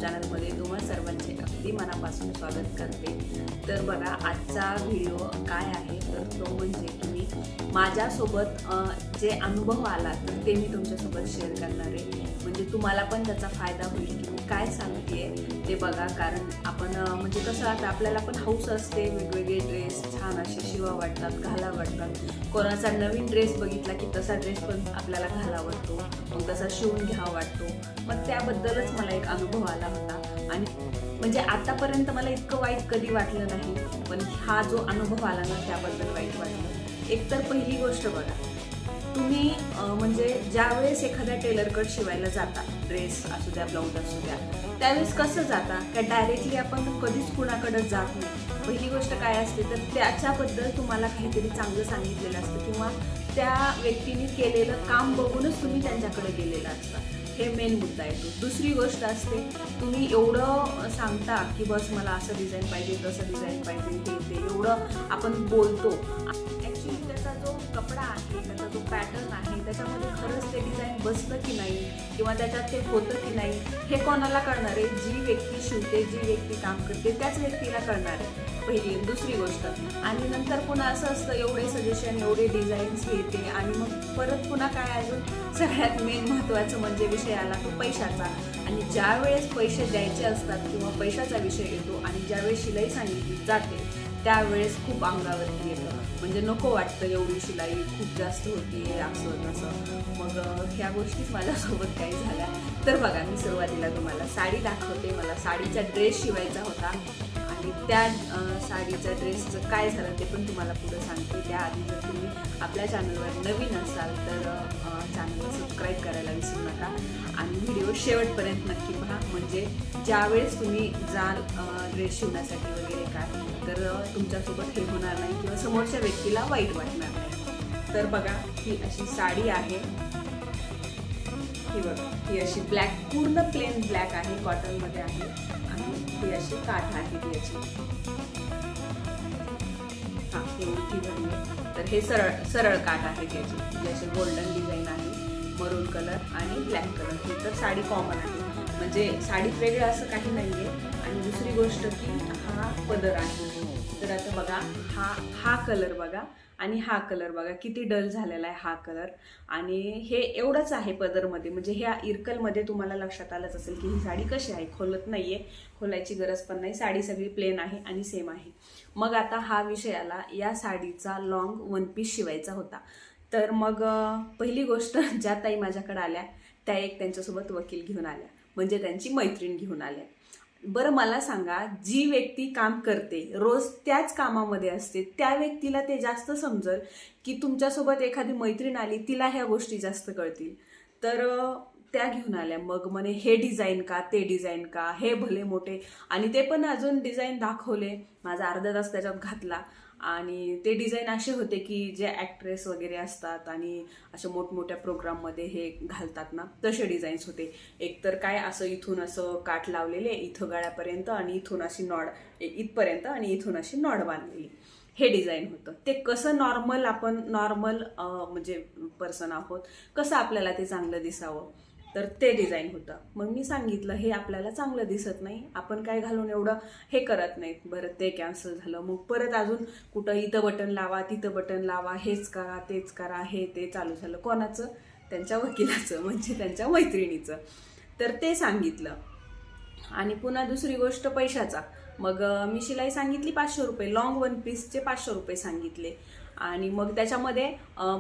चॅनलमध्ये तुम्हा सर्वांचे अगदी मनापासून स्वागत करते। तर बघा आजचा व्हिडिओ काय आहे तर तो म्हणजे की मी माझ्यासोबत जे अनुभव आला तर ते मी तुमच्यासोबत शेअर करणार आहे। म्हणजे तुम्हाला पण त्याचा फायदा होईल की मी काय सांगते ते बघा। कारण आपण म्हणजे कसं आता आपल्याला पण हौस असते, वेगवेगळे ड्रेस छान असे शिवा वाटतात, घाला वाटतात। कोणाचा नवीन ड्रेस बघितला की तसा ड्रेस पण आपल्याला घाला वाटतो, मग तसा शिवून घ्यावा वाटतो। मग त्याबद्दलच मला एक अनुभव आला होता आणि म्हणजे आतापर्यंत मला इतकं वाईट कधी वाटलं नाही, पण हा जो अनुभव आला ना त्याबद्दल वाईट वाटलं। एक तर पहिली गोष्ट बघा, तुम्ही म्हणजे ज्यावेळेस एखाद्या टेलरकडे शिवायला जाता, ड्रेस असू द्या ब्लाऊज असू द्या, त्यावेळेस कसं जाता का डायरेक्टली आपण कधीच कुणाकडे जात नाही। पहिली गोष्ट काय असते तर त्याच्याबद्दल तुम्हाला काहीतरी चांगलं सांगितलेलं असतं किंवा त्या व्यक्तीने केलेलं काम बघूनच तुम्ही त्यांच्याकडे गेलेला असता, हे मेन मुद्दा येतो। दुसरी गोष्ट असते तुम्ही एवढं सांगता की बस मला असं डिझाईन पाहिजे, तसं डिझाईन पाहिजे, हे ते एवढं आपण बोलतो। ॲक्च्युली त्याचा जो कपडा आहे, त्याचा जो पॅटर्न आहे, त्याच्यामध्ये खरंच ते डिझाईन बसतं की नाही किंवा त्याच्यात ते होतं की नाही हे कोणाला कळणार आहे? जी व्यक्ती शिवते, जी व्यक्ती काम करते त्याच व्यक्तीला कळणार आहे पहिली। दुसरी गोष्ट आणि नंतर पुन्हा असं असतं एवढे सजेशन, एवढे डिझाईन्स येते आणि मग परत पुन्हा काय अजून सगळ्यात मेन महत्त्वाचं म्हणजे विषय आला तो पैशाचा। आणि ज्या वेळेस पैसे द्यायचे असतात किंवा पैशाचा विषय येतो आणि ज्यावेळेस शिलाई सांगितली जाते त्यावेळेस खूप अंगावरती येतं, म्हणजे नको वाटतं एवढी शिलाई खूप जास्त होती असं तसं। मग ह्या गोष्टीच माझ्यासोबत काही झाल्या। तर बघा मी सुरुवातीला तुम्हाला साडी दाखवते। मला साडीचा ड्रेस शिवायचा होता आणि त्या साडीच्या ड्रेसचं काय झालं ते पण तुम्हाला पुढे सांगते। त्याआधी जर तुम्ही आपल्या चॅनलवर नवीन असाल तर चॅनलला सबस्क्राईब करायला विसरू नका आणि व्हिडिओ शेवटपर्यंत नक्की पहा, म्हणजे ज्यावेळेस तुम्ही जाल ड्रेस शिवण्यासाठी वगैरे काय तर तुमच्यासोबत हे होणार नाही किंवा समोरच्या व्यक्तीला वाईट वाटणार नाही। तर बघा ही अशी साडी आहे, ही बघा ही अशी ब्लॅक, पूर्ण प्लेन ब्लॅक आहे, कॉटनमध्ये आहे आणि ही अशी काठ आहे ती याची, हा ही उलटी भरली आहे। तर हे सरळ काठ आहे त्याची, जी अशी गोल्डन डिझाईन आहे, मरून कलर आणि ब्लॅक कलर। ही तर साडी कॉमन आहे, म्हणजे साडीत वेगळं असं काही नाहीये। आणि दुसरी गोष्ट की हा पदर आहे। तर आता बघा हा कलर बघा आणि हा कलर बघा किती डल झालेला आहे हा कलर। आणि हे एवढंच आहे पदरमध्ये, म्हणजे ह्या इरकलमध्ये तुम्हाला लक्षात आलंच असेल की ही साडी कशी आहे, खोलत नाहीये, खोलायची गरज पण नाही, साडी सगळी प्लेन आहे आणि सेम आहे। मग आता हा विषय आला, या साडीचा लॉंग वन पीस शिवायचा होता। तर मग पहिली गोष्ट ज्या ताई माझ्याकडे आल्या त्या एक त्यांच्यासोबत वकील घेऊन आल्या, म्हणजे त्यांची मैत्रीण घेऊन आल्या। बरं मला सांगा, जी व्यक्ती काम करते रोज त्याच कामामध्ये असते त्या व्यक्तीला ते जास्त समजेल की तुमच्यासोबत एखादी मैत्रीण आली तिला ह्या गोष्टी जास्त कळतील। तर त्या घेऊन आल्या, मग म्हणे हे डिझाईन का, ते डिझाईन का, हे भले मोठे, आणि ते पण अजून डिझाईन दाखवले। माझा अर्धा तास त्याच्यात घातला आणि ते डिझाईन असे होते की जे ॲक्ट्रेस वगैरे असतात आणि अशा मोठमोठ्या प्रोग्राममध्ये हे घालतात ना तसे डिझाईन्स होते। एकतर काय असं इथून असं काठ लावलेले इथं गळ्यापर्यंत आणि इथून अशी नॉड इथपर्यंत आणि इथून अशी नॉड बांधलेली, हे डिझाईन होतं। ते कसं नॉर्मल, आपण नॉर्मल म्हणजे पर्सन आहोत, कसं आपल्याला ते चांगलं दिसावं तर ते डिझाईन होतं। मग मी सांगितलं हे आपल्याला चांगलं दिसत नाही, आपण काय घालून एवढं हे करत नाहीत। बरं ते कॅन्सल झालं। मग परत अजून कुठं इथं बटन लावा, तिथं बटन लावा, हेच करा तेच करा, हे ते चालू झालं। कोणाचं? त्यांच्या वकिलाचं, म्हणजे त्यांच्या मैत्रिणीचं। तर ते सांगितलं आणि पुन्हा दुसरी गोष्ट पैशाचा। मग मी शिलाई सांगितली 500 रुपये, लॉंग वन पीसचे 500 रुपये सांगितले आणि मग त्याच्यामध्ये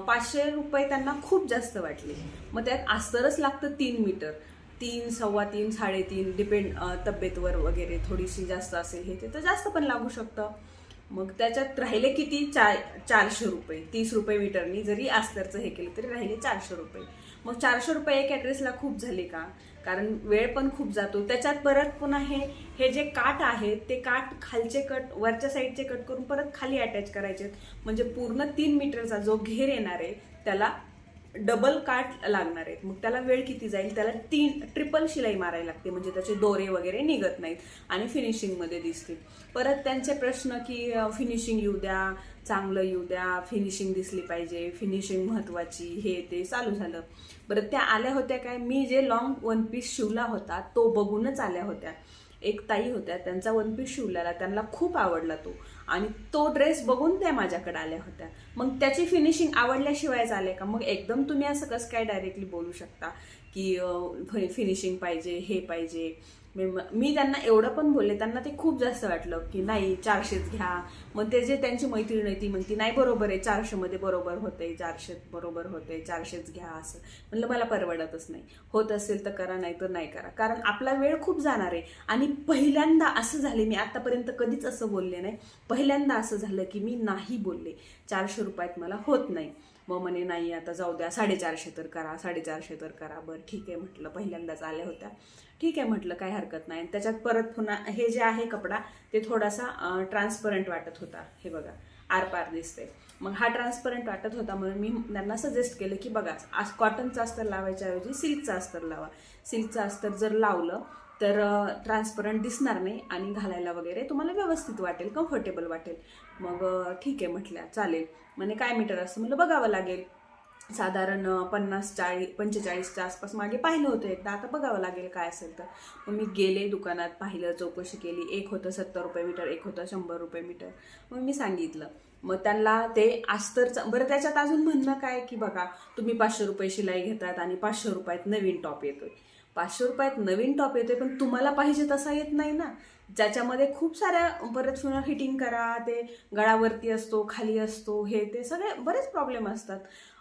500 रुपये त्यांना खूप जास्त वाटले। मग त्यात अस्तरच लागतं 3 मीटर, 3, 3.25, 3.5 डिपेंड तब्येतवर वगैरे, थोडीशी जास्त असेल हे ते तर जास्त पण लागू शकतं। मग त्याच्यात राहिले किती 400 रुपये, 30 रुपये मीटरनी जरी अस्तरचं हे केलं तरी राहिले 400 रुपये। मग 400 रुपये एक ॲड्रेसला खूप झाले का, कारण वेळ पण खूप जातो। त्याच्यात परत पुन्हा हे जे काठ आहेत ते काठ खालचे कट, वरच्या साईडचे कट करून परत खाली अटॅच करायचे, म्हणजे पूर्ण 3 मीटरचा जो घेर येणार आहे त्याला डबल काठ लागणार आहेत, मग त्याला वेळ किती जाईल, त्याला ट्रिपल शिलाई मारायला लागते, म्हणजे त्याचे दोरे वगैरे निघत नाहीत आणि फिनिशिंगमध्ये दिसतील. परत त्यांचे प्रश्न की फिनिशिंग येऊ द्या, चांगलं येऊ द्या, फिनिशिंग दिसली पाहिजे, फिनिशिंग महत्त्वाची, हे ते चालू झालं. बरं त्या आल्या होत्या काय, मी जे लॉंग वन पीस शिवला होता तो बघूनच आल्या होत्या. एक ताई होत्या, त्यांचा वन पीस शिवलेला त्यांना खूप आवडला तो, आणि तो ड्रेस बघून त्या माझ्याकडे आल्या होत्या. मग त्याची फिनिशिंग आवडल्याशिवायच आले का? मग एकदम तुम्ही असं कसं काय डायरेक्टली बोलू शकता की फिनिशिंग पाहिजे, हे पाहिजे. मी त्यांना एवढं पण बोलले, त्यांना ते खूप जास्त वाटलं की नाही 400च घ्या. मग ते जे त्यांची मैत्रीण आहे ती म्हणती नाही बरोबर आहे, 400मध्ये बरोबर होते, 400 बरोबर होते, 400च घ्या. असं म्हणलं मला परवडतच नाही. होत असेल तर करा, नाही तर नाही करा, कारण आपला वेळ खूप जाणार आहे. आणि पहिल्यांदा असं झाले, मी आतापर्यंत कधीच असं बोलले नाही, पहिल्यांदा असं झालं की मी नाही बोलले, 400 रुपयात मला होत नाही. मग म्हणे नाही आता जाऊ द्या, 450 तर करा, 450 तर करा. बरं ठीक आहे म्हटलं, पहिल्यांदाच आल्या होत्या, ठीक आहे म्हटलं, काही हरकत नाही. त्याच्यात परत पुन्हा हे जे आहे कपडा ते थोडासा ट्रान्सपरंट वाटत होता, हे बघा आरपार दिसते. मग हा ट्रान्सपरंट वाटत होता म्हणून मी त्यांना सजेस्ट केलं की बघा, आज कॉटनचं अस्तर लावायच्या ऐवजी सिल्कचं अस्तर लावा. सिल्कचं अस्तर जर लावलं तर ट्रान्सपरंट दिसणार नाही आणि घालायला वगैरे तुम्हाला व्यवस्थित वाटेल, कम्फर्टेबल वाटेल. मग ठीक आहे म्हटल्या, चालेल. म्हणे काय मीटर असतं, म्हटलं बघावं लागेल, साधारण 45-45च्या आसपास मागे पाहिलं होतं एकदा, आता बघावं लागेल काय असेल तर. मग मी गेले दुकानात, पाहिलं, चौकशी केली. एक होतं 70 रुपये मीटर, एक होतं 100 रुपये मीटर. मग मी सांगितलं, मग त्यांना ते अस्तरचं. बरं त्याच्यात अजून म्हणणं काय की बघा तुम्ही 500 रुपये शिलाई घेतात आणि 500 रुपयात नवीन टॉप येतोय. 500 रुपयात नवीन टॉप येतोय, पण तुम्हाला पाहिजे तसा येत नाही ना, ज्याच्यामध्ये खूप साऱ्या परत पुन्हा फिटिंग करा, ते गळावरती असतो, खाली असतो, हे ते सगळे बरेच प्रॉब्लेम असतात.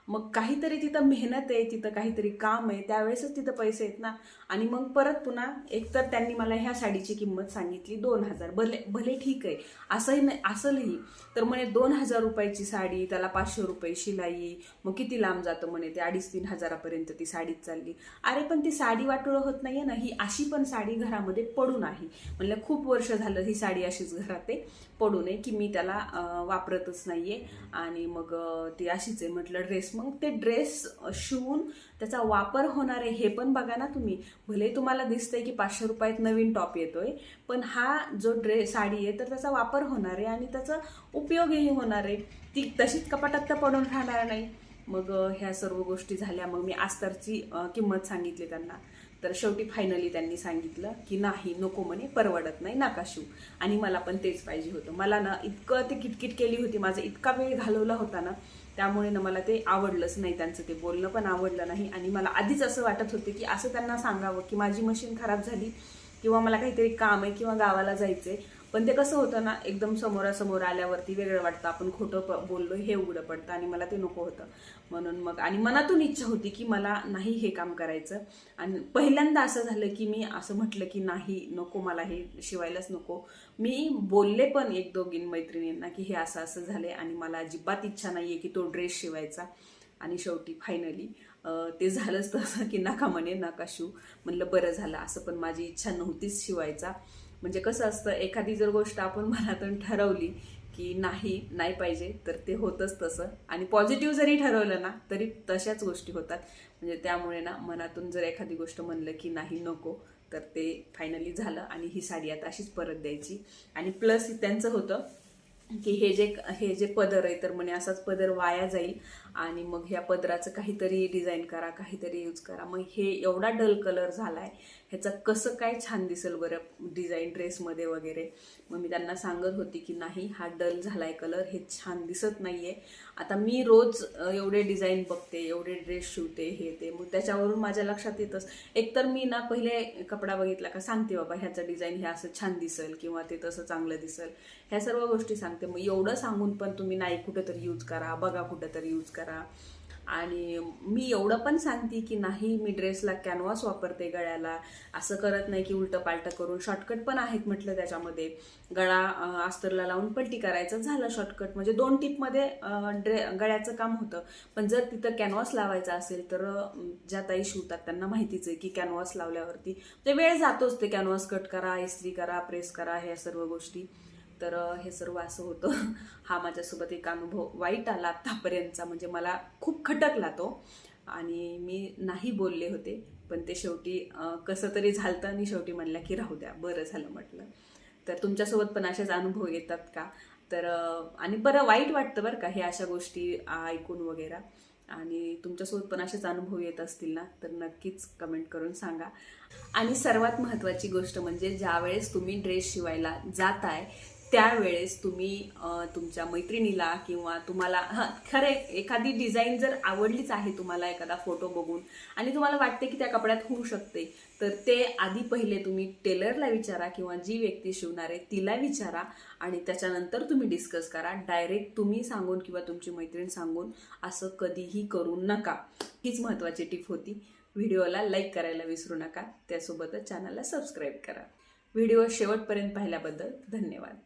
मग काहीतरी तिथं मेहनत आहे, तिथं काहीतरी काम आहे, त्यावेळेसच तिथं पैसे आहेत ना. आणि मग परत पुन्हा एकतर त्यांनी मला ह्या साडीची किंमत सांगितली 2000. भले ठीक आहे, असंही नाही, असंही तर म्हणे 2000 रुपयाची साडी, त्याला 500 रुपये शिलाई, मग किती लांब जातं म्हणे ते, 2,500-3 हजारापर्यंत ती साडीच चालली. अरे पण ती साडी वाटोळं होत नाहीये ना, ही अशी पण साडी घरामध्ये पडून आहे. म्हणलं खूप वर्ष झालं ही साडी अशीच घरात आहे, पडू नये, की मी त्याला वापरतच नाहीये, आणि मग ती अशीच आहे. म्हटलं ड्रेस, मग ते ड्रेस शिवून त्याचा वापर होणार आहे हे पण बघा ना तुम्ही. भले तुम्हाला दिसतंय की 500 रुपयात नवीन टॉप येतोय, पण हा जो साडी आहे तर त्याचा वापर होणार आहे आणि त्याचा उपयोगही होणार आहे, ती तशीच कपाटात तर पडून राहणार नाही. मग ह्या सर्व गोष्टी झाल्या. मग मी अस्तरची किंमत सांगितली त्यांना, तर शेवटी फायनली त्यांनी सांगितलं की नाही, नको म्हणे, परवडत नाही, नका शिव. आणि मला पण तेच पाहिजे होतं. मला ना इतकं ते किटकिट केली होती, माझा इतका वेळ घालवला होता ना, त्यामुळे ना मला ते आवडलंच नाही, त्यांचं ते बोलणं पण आवडलं नाही. आणि मला आधीच असं वाटत होते की असं त्यांना सांगावं की माझी मशीन खराब झाली किंवा मला काहीतरी काम आहे किंवा गावाला जायचंय. पण ते कसं होतं ना, एकदम समोरासमोर आल्यावरती वेगळं वाटतं, आपण खोटं बोललो हे उघडं पडतं, आणि मला ते नको होतं. म्हणून मग, आणि मनातून इच्छा होती की मला नाही हे काम करायचं. आणि पहिल्यांदा असं झालं की मी असं म्हटलं की नाही, नको, मला हे शिवायलाच नको. मी बोलले पण 1-2 मैत्रिणींना की हे असं असं झालंय आणि मला अजिबात इच्छा नाहीये की तो ड्रेस शिवायचा. आणि शेवटी फायनली ते झालंच तसं की नका म्हणे, नका शिव. म्हणलं बरं झालं, असं पण माझी इच्छा नव्हतीच शिवायचा. म्हणजे कसं असतं, एखादी जर गोष्ट आपण मनातून ठरवली की नाही पाहिजे, तर ते होतंच तसं. आणि पॉझिटिव्ह जरी ठरवलं ना तरी तशाच गोष्टी होतात. म्हणजे त्यामुळे ना मनातून जर एखादी गोष्ट म्हणलं की नाही, नको, तर ते फायनली झालं. आणि ही साडी आता अशीच परत द्यायची. आणि प्लस त्यांचं होतं की हे जे पदर आहे, तर म्हणे असाच पदर वाया जाईल, आणि मग ह्या पदराचं काहीतरी डिझाईन करा, काहीतरी यूज करा. मग हे एवढा डल कलर झालाय, ह्याचं कसं काय छान दिसेल बरं डिझाईन ड्रेसमध्ये वगैरे. मग मी त्यांना सांगत होती की नाही, हा डल झालाय कलर, हे छान दिसत नाहीये. आता मी रोज एवढे डिझाईन बघते, एवढे ड्रेस शिवते, हे ते, मग त्याच्यावरून माझ्या लक्षात येतच. एकतर मी ना पहिले कपडा बघितला का सांगते, बाबा ह्याचं डिझाईन हे असं छान दिसेल किंवा ते तसं चांगलं दिसेल, ह्या सर्व गोष्टी सांगते. मग एवढं सांगून पण तुम्ही नाही, कुठेतरी यूज करा, बघा कुठेतरी यूज करा. आणि मी एवढं पण सांगते की नाही, मी ड्रेसला कॅनव्हास वापरते गळ्याला, असं करत नाही की उलटं पालटं करून. शॉर्टकट पण आहेत म्हटलं त्याच्यामध्ये, गळा अस्तरला लावून पलटी करायचं, झालं शॉर्टकट. म्हणजे 2 टिपमध्ये गळ्याचं काम होतं. पण जर तिथं कॅनव्हास लावायचा असेल तर ज्या ताई शिवतात त्यांना माहितीच आहे की कॅनव्हास लावल्यावरती ते वेळ जातोच, ते कॅनव्हास कट करा, इस्त्री करा, प्रेस करा, ह्या सर्व गोष्टी. तर हे सर्व असं होतं. हा माझ्यासोबत एक अनुभव वाईट आला आतापर्यंतचा, म्हणजे मला खूप खटकला तो. आणि मी नाही बोलले होते, पण ते शेवटी कसं तरी झालं आणि शेवटी म्हणल्या की राहू द्या, बरं झालं म्हटलं. तर तुमच्यासोबत पण असेच अनुभव येतात का? तर आणि बरं वाईट वाटतं बरं का हे अशा गोष्टी ऐकून वगैरे. आणि तुमच्यासोबत पण असेच अनुभव येत असतील ना, तर नक्कीच कमेंट करून सांगा. आणि सर्वात महत्त्वाची गोष्ट म्हणजे ज्यावेळेस तुम्ही ड्रेस शिवायला जाताय त्यावेळेस तुम्ही तुमच्या मैत्रिणीला किंवा तुम्हाला खरे एखादी डिझाईन जर आवडलीच आहे तुम्हाला एखादा फोटो बघून आणि तुम्हाला वाटते की त्या कपड्यात होऊ शकते, तर ते आधी पहिले तुम्ही टेलरला विचारा किंवा जी व्यक्ती शिवणार आहे तिला विचारा आणि त्याच्यानंतर तुम्ही डिस्कस करा. डायरेक्ट तुम्ही सांगून किंवा तुमची मैत्रीण सांगून असं कधीही करू नका. हीच महत्त्वाची टिप होती. व्हिडिओला लाईक करायला विसरू नका, त्यासोबतच चॅनलला सबस्क्राईब करा. व्हिडिओ शेवटपर्यंत पाहिल्याबद्दल धन्यवाद.